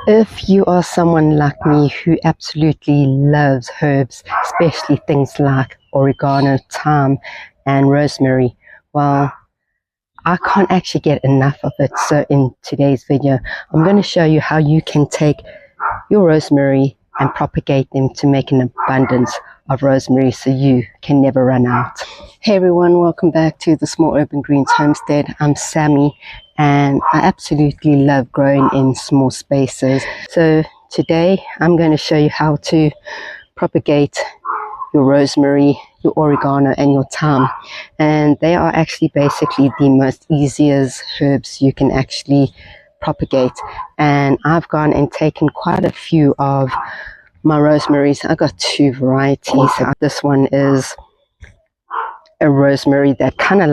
If you are someone like me who absolutely loves herbs, especially things like oregano, thyme, and rosemary, well, I can't actually get enough of it. So in today's video, I'm going to show you how you can take your rosemary and propagate them to make an abundance of rosemary so you can never run out. Hey everyone, welcome back to the Small Urban Greens Homestead. I'm Sammy and I absolutely love growing in small spaces. So today I'm going to show you how to propagate your rosemary, your oregano and your thyme, and they are actually basically the most easiest herbs you can actually propagate. And I've gone and taken quite a few of my rosemaries. I got two varieties. This one is a rosemary that kind of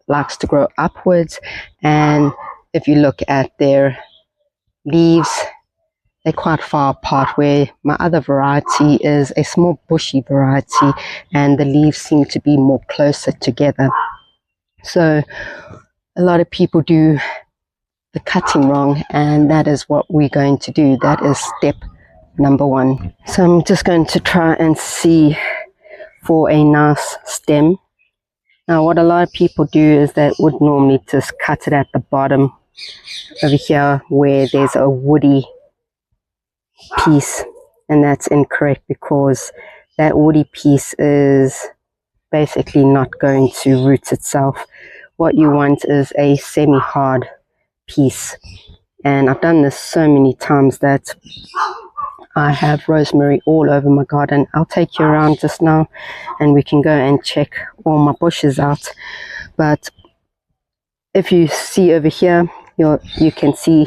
likes to grow upwards, and if you look at their leaves, they're quite far apart, where my other variety is a small bushy variety and the leaves seem to be more closer together. So a lot of people do the cutting wrong, and that is what we're going to do. That is step number one. So I'm just going to try and see for a nice stem. Now what a lot of people do is they would normally just cut it at the bottom over here where there's a woody piece, and that's incorrect because that woody piece is basically not going to root itself. What you want is a semi-hard piece, and I've done this so many times that I have rosemary all over my garden. I'll take you around just now and we can go and check all my bushes out. But if you see over here, you can see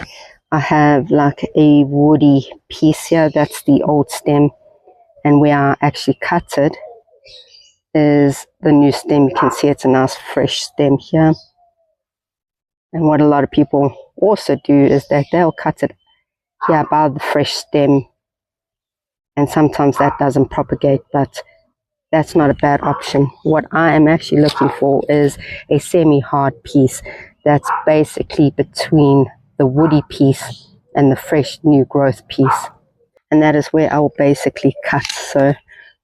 I have like a woody piece here. That's the old stem, and where I actually cut it is the new stem. You can see it's a nice fresh stem here. And what a lot of people also do is that they'll cut it here by the fresh stem, and sometimes that doesn't propagate, but that's not a bad option. What I am actually looking for is a semi-hard piece that's basically between the woody piece and the fresh new growth piece, and that is where I will basically cut. So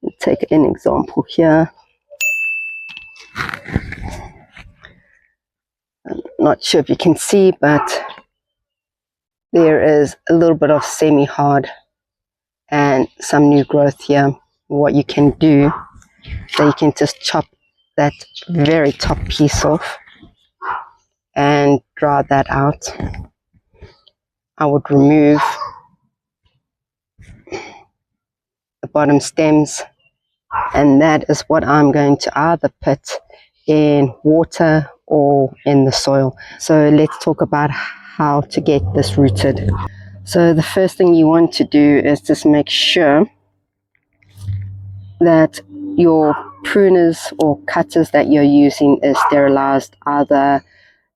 let's take an example here. I'm not sure if you can see, but there is a little bit of semi-hard and some new growth here. What you can do, so you can just chop that very top piece off and draw that out. I would remove the bottom stems, and that is what I'm going to either put in water or in the soil. So let's talk about how to get this rooted. So the first thing you want to do is just make sure that your pruners or cutters that you're using is sterilized. Either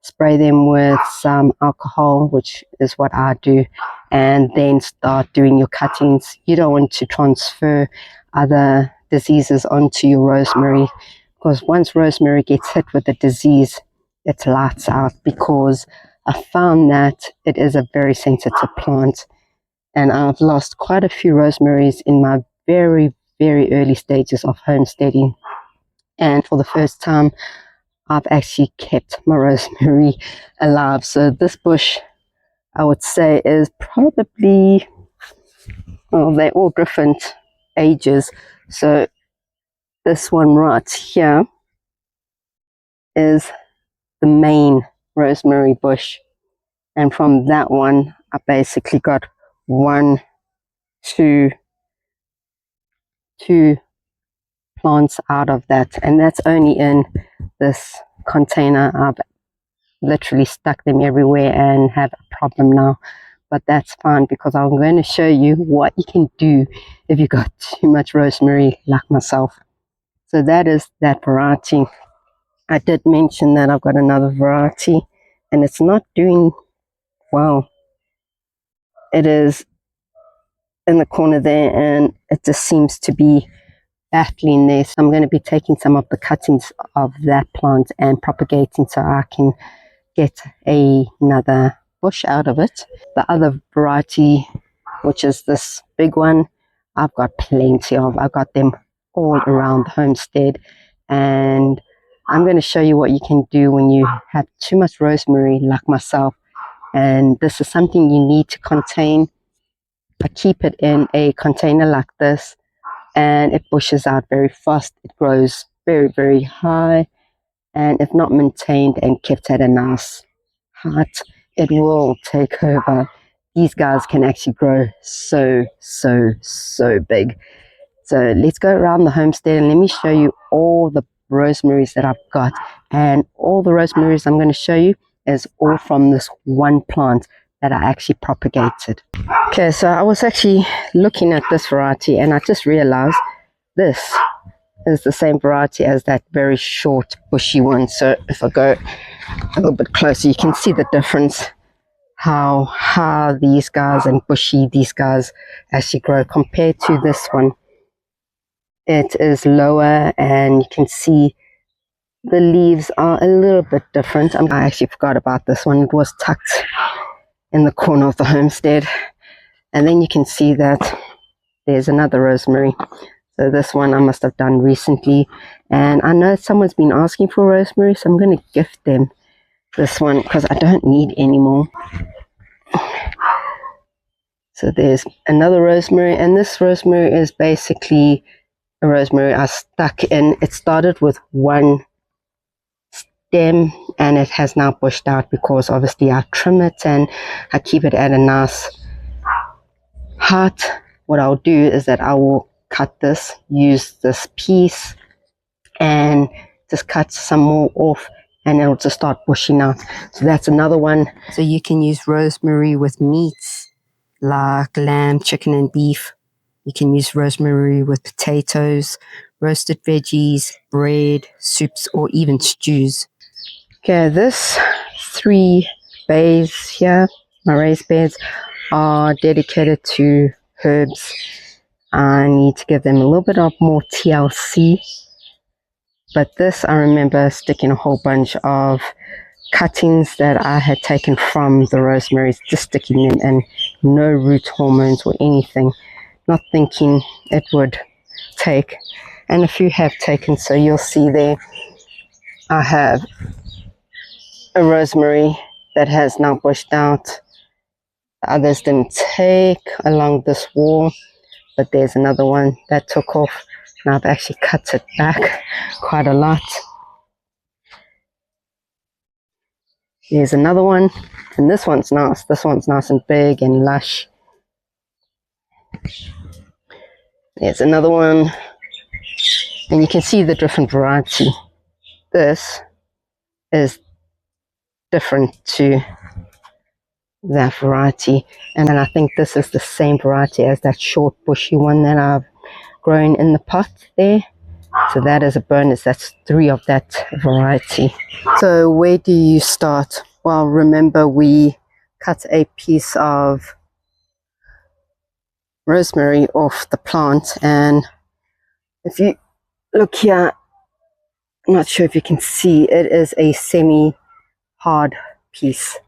spray them with some alcohol, which is what I do, and then start doing your cuttings. You don't want to transfer other diseases onto your rosemary, because once rosemary gets hit with a disease, it's lights out, because I found that it is a very sensitive plant, and I've lost quite a few rosemaries in my very early stages of homesteading. And for the first time, I've actually kept my rosemary alive. So this bush, I would say, is probably, well, they're all different ages. So this one right here is the main rosemary bush, and from that one I basically got two plants out of that, and that's only in this container. I've literally stuck them everywhere and have a problem now, but that's fine, because I'm going to show you what you can do if you got too much rosemary like myself. So that is that variety. I did mention that I've got another variety and it's not doing well. It is in the corner there and it just seems to be battling there. So I'm going to be taking some of the cuttings of that plant and propagating so I can get another bush out of it. The other variety, which is this big one, I've got plenty of. I've got them all around the homestead, and I'm going to show you what you can do when you have too much rosemary like myself. And this is something you need to contain. I keep it in a container like this, and it bushes out very fast. It grows very, very high, and if not maintained and kept at a nice height, it will take over. These guys can actually grow so big. So let's go around the homestead and let me show you all the rosemaries that I've got. And all the rosemaries I'm going to show you is all from this one plant that I actually propagated. Okay, so I was actually looking at this variety and I just realized this is the same variety as that very short bushy one. So if I go a little bit closer, you can see the difference, how high these guys and bushy these guys actually grow compared to this one. It is lower, and you can see the leaves are a little bit different. I actually forgot about this one. It was tucked in the corner of the homestead. And then you can see that there's another rosemary. So this one I must have done recently. And I know someone's been asking for rosemary, so I'm going to gift them this one because I don't need any more. So there's another rosemary, and this rosemary is basically a rosemary I stuck in. It started with one stem and it has now bushed out because obviously I trim it and I keep it at a nice height. What I'll do is that I will cut this, use this piece and just cut some more off, and it'll just start bushing out. So that's another one. So you can use rosemary with meats like lamb, chicken and beef. You can use rosemary with potatoes, roasted veggies, bread, soups, or even stews. Okay, this 3 bays here, my raised beds, are dedicated to herbs. I need to give them a little bit of more TLC. But this, I remember sticking a whole bunch of cuttings that I had taken from the rosemaries, just sticking them in, no root hormones or anything. Not thinking it would take, and a few have taken. So you'll see there I have a rosemary that has now bushed out. The others didn't take along this wall, but there's another one that took off, and I've actually cut it back quite a lot. There's another one, and this one's nice. This one's nice and big and lush. There's another one, and you can see the different variety. This is different to that variety, and then I think this is the same variety as that short bushy one that I've grown in the pot there. So that is a bonus. That's 3 of that variety. So where do you start? Well, remember we cut a piece of rosemary off the plant, and if you look here, I'm not sure if you can see, it is a semi-hard piece,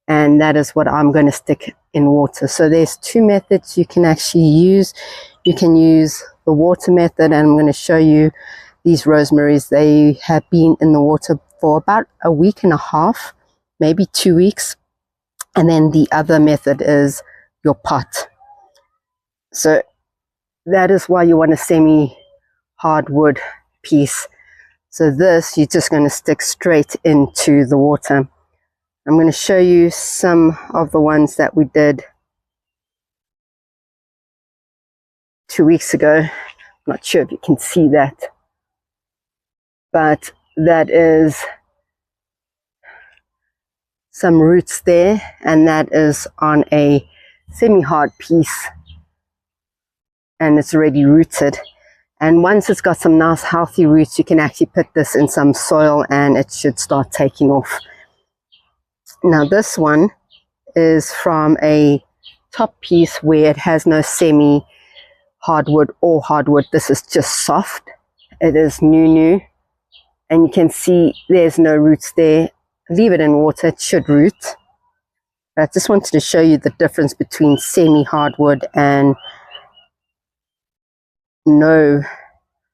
and that is what I'm going to stick in water. So there's 2 methods you can actually use. You can use the water method, and I'm going to show you these rosemaries. They have been in the water for about a week and a half, maybe 2 weeks. And then the other method is your pot. So that is why you want a semi-hardwood piece. So this, you're just going to stick straight into the water. I'm going to show you some of the ones that we did 2 weeks ago. I'm not sure if you can see that, but that is some roots there, and that is on a semi-hard piece, and it's already rooted. And once it's got some nice healthy roots, you can actually put this in some soil and it should start taking off. Now this one is from a top piece where it has no semi-hardwood or hardwood. This is just soft. It is new, and you can see there's no roots there. Leave it in water, it should root. But I just wanted to show you the difference between semi-hardwood and no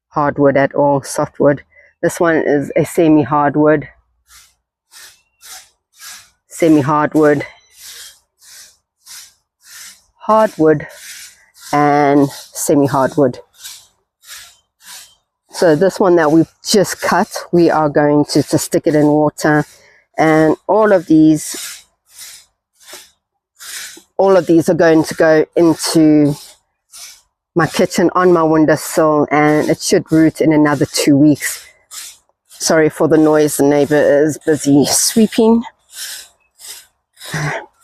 hardwood at all, softwood. This one is a semi-hardwood, hardwood, and semi-hardwood. So this one that we've just cut, we are going to just stick it in water, and all of these are going to go into my kitchen on my windowsill, and it should root in another 2 weeks. Sorry for the noise, the neighbor is busy sweeping.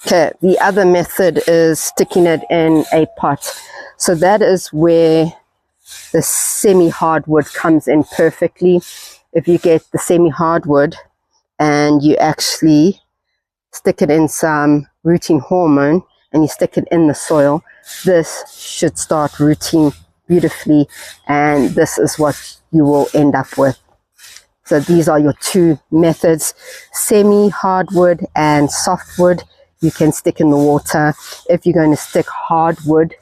Okay, the other method is sticking it in a pot. So that is where the semi-hardwood comes in perfectly. If you get the semi-hardwood and you actually stick it in some rooting hormone and you stick it in the soil, this should start rooting beautifully, and this is what you will end up with. So these are your two methods, semi-hardwood and softwood. You can stick in the water. If you're going to stick hardwood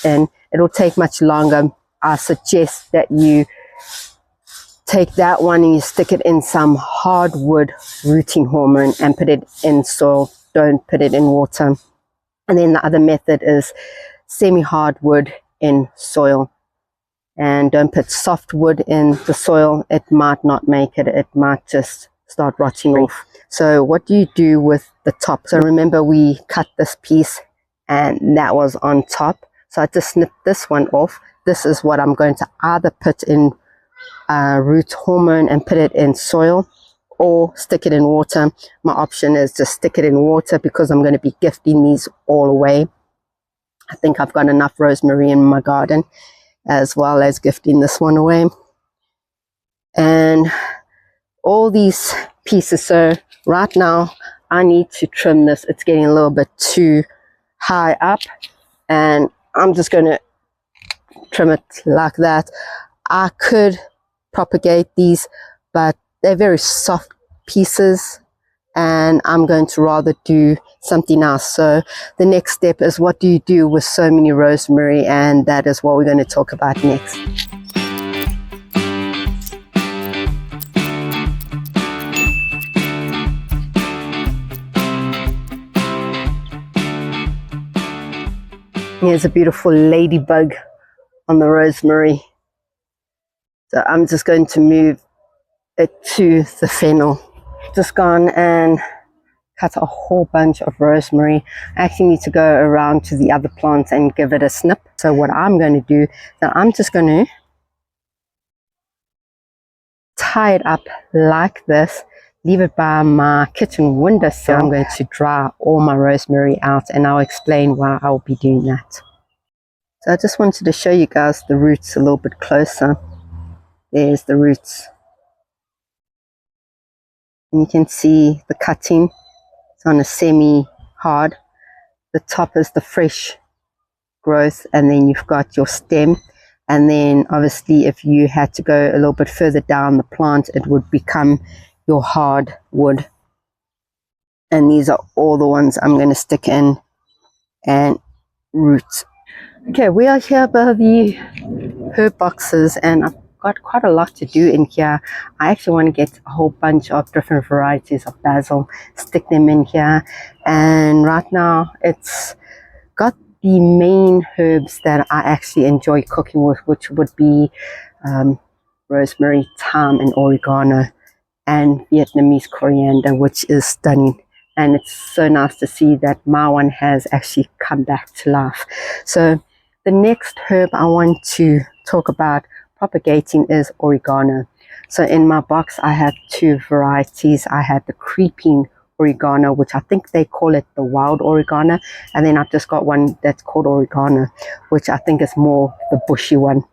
in, it'll take much longer. I suggest that you take that one and you stick it in some hardwood rooting hormone and put it in soil. Don't put it in water. And then the other method is semi-hardwood in soil. And don't put softwood in the soil. It might not make it. It might just start rotting off. So what do you do with the top? So remember, we cut this piece and that was on top. So I just snipped this one off. This is what I'm going to either put in root hormone and put it in soil, or stick it in water. My option is just stick it in water because I'm going to be gifting these all away. I think I've got enough rosemary in my garden, as well as gifting this one away. And all these pieces, so right now I need to trim this. It's getting a little bit too high up, and I'm just going to trim it like that. I could propagate these, but they're very soft pieces and I'm going to rather do something else. So the next step is, what do you do with so many rosemary? And that is what we're going to talk about next. Here's a beautiful ladybug on the rosemary. So I'm just going to move it to the fennel. Just gone and cut a whole bunch of rosemary. I actually need to go around to the other plants and give it a snip. So what I'm going to do, now I'm just going to tie it up like this, leave it by my kitchen windowsill. I'm going to dry all my rosemary out, and I'll explain why I'll be doing that. So I just wanted to show you guys the roots a little bit closer. There's the roots. And you can see the cutting. It's on a semi-hard. The top is the fresh growth, and then you've got your stem. And then obviously if you had to go a little bit further down the plant, it would become your hardwood. And these are all the ones I'm going to stick in and root. Okay, we are here by the herb boxes, and I've got quite a lot to do in here. I actually want to get a whole bunch of different varieties of basil, stick them in here. And right now it's got the main herbs that I actually enjoy cooking with, which would be rosemary, thyme, and oregano, and Vietnamese coriander, which is stunning. And it's so nice to see that my one has actually come back to life. So the next herb I want to talk about propagating is oregano. So in my box I have two varieties. I have the creeping oregano, which I think they call it the wild oregano, and then I've just got one that's called oregano, which I think is more the bushy one.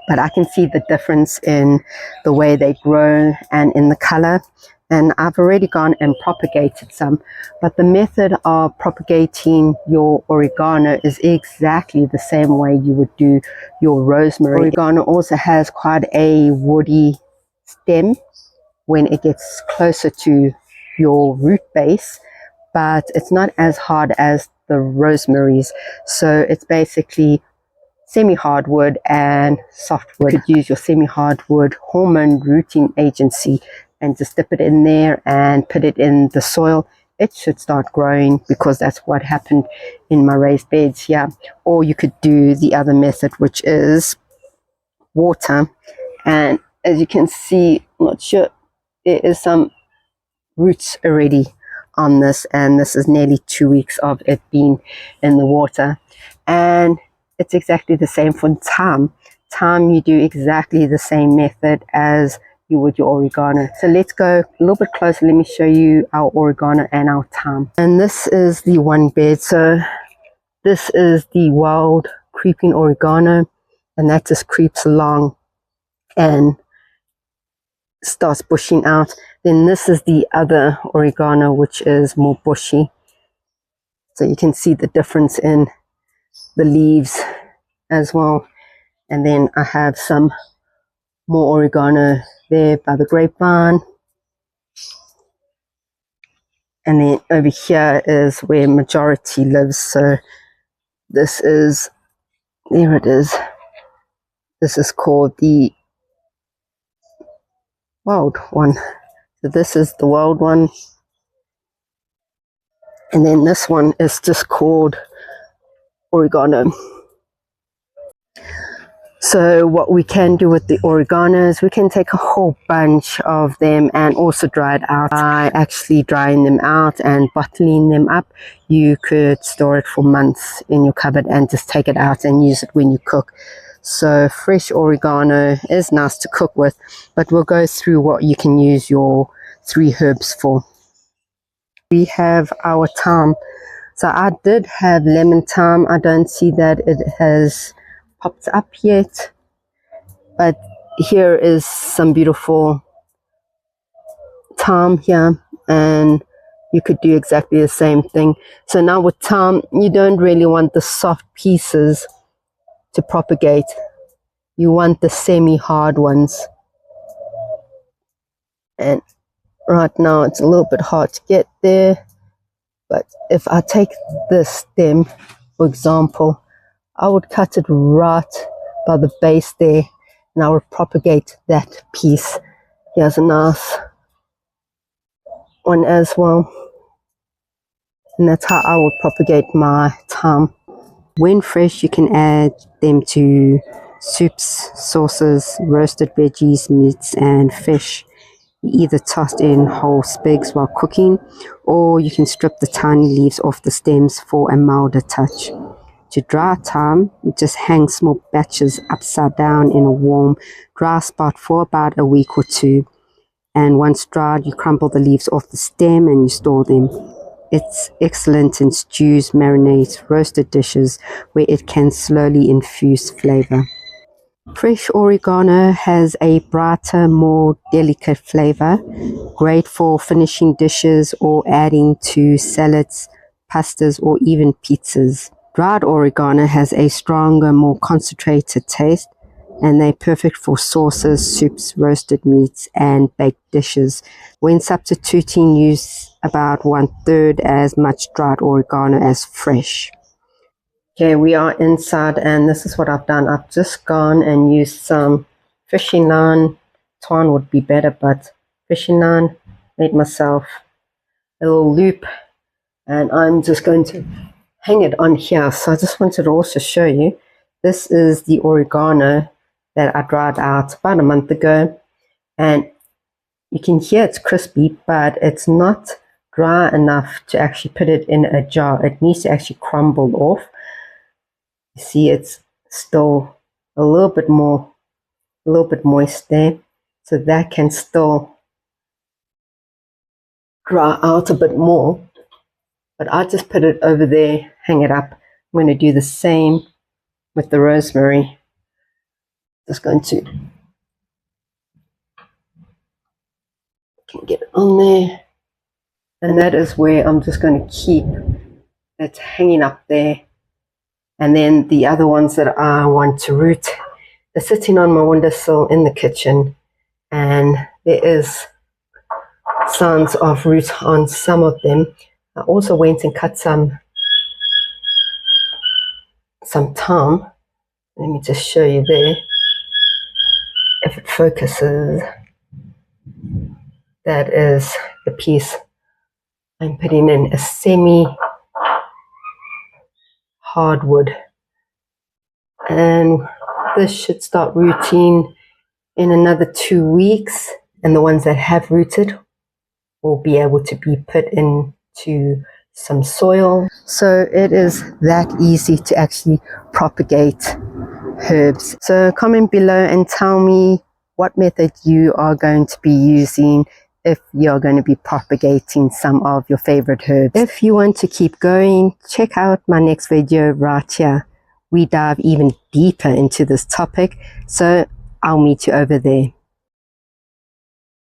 But I can see the difference in the way they grow and in the color. And I've already gone and propagated some, but the method of propagating your oregano is exactly the same way you would do your rosemary. Oregano also has quite a woody stem when it gets closer to your root base, but it's not as hard as the rosemaries. So it's basically semi-hardwood and softwood. You could use your semi-hardwood hormone rooting agency and just dip it in there and put it in the soil. It should start growing, because that's what happened in my raised beds here. Or you could do the other method, which is water. And as you can see, I'm not sure, there is some roots already on this, and this is nearly 2 weeks of it being in the water. And it's exactly the same for thyme. Thyme, you do exactly the same method as you would your oregano. So let's go a little bit closer. Let me show you our oregano and our thyme. And this is the one bed. So this is the wild creeping oregano, and that just creeps along and starts bushing out. Then this is the other oregano, which is more bushy. So you can see the difference in the leaves as well. And then I have some more oregano there by the grapevine. And then over here is where majority lives. So this is, there it is. This is called the wild one. So this is the wild one. And then this one is just called oregano. So what we can do with the oreganos, we can take a whole bunch of them and also dry it out. By actually drying them out and bottling them up, you could store it for months in your cupboard and just take it out and use it when you cook. So fresh oregano is nice to cook with, but we'll go through what you can use your 3 herbs for. We have our thyme. So I did have lemon thyme. I don't see that it has popped up yet, but here is some beautiful thyme here, and you could do exactly the same thing. So now with thyme, you don't really want the soft pieces to propagate. You want the semi-hard ones, and right now it's a little bit hard to get there. But if I take this stem, for example, I would cut it right by the base there, and I would propagate that piece. Here's a nice one as well. And that's how I would propagate my thyme. When fresh, you can add them to soups, sauces, roasted veggies, meats, and fish. You either toss in whole spigs while cooking, or you can strip the tiny leaves off the stems for a milder touch. To dry thyme, you just hang small batches upside down in a warm, dry spot for about a week or 2. And once dried, you crumble the leaves off the stem and you store them. It's excellent in stews, marinades, roasted dishes, where it can slowly infuse flavor. Fresh oregano has a brighter, more delicate flavor, great for finishing dishes or adding to salads, pastas, or even pizzas. Dried oregano has a stronger, more concentrated taste, and they're perfect for sauces, soups, roasted meats, and baked dishes. When substituting, use about 1/3 as much dried oregano as fresh. Okay, we are inside, and this is what I've done. I've just gone and used some fishing line. Twine would be better, but fishing line, made myself a little loop, and I'm just going to hang it on here. So I just wanted to also show you, this is the oregano that I dried out about a month ago, and you can hear it's crispy, but it's not dry enough to actually put it in a jar. It needs to actually crumble off. You see, it's still a little bit moist there, so that can still dry out a bit more. But I just put it over there, hang it up. I'm going to do the same with the rosemary. Just going to get it on there, and that is where I'm just going to keep it hanging up there. And then the other ones that I want to root, they're sitting on my windowsill in the kitchen, and there is signs of root on some of them. I also went and cut some thyme. Let me just show you there, if it focuses. That is the piece I'm putting in, a semi-hardwood. And this should start rooting in another 2 weeks. And the ones that have rooted will be able to be put into some soil. So it is that easy to actually propagate herbs. So comment below and tell me what method you are going to be using if you're going to be propagating some of your favorite herbs. If you want to keep going, check out my next video right here. We dive even deeper into this topic, so I'll meet you over there.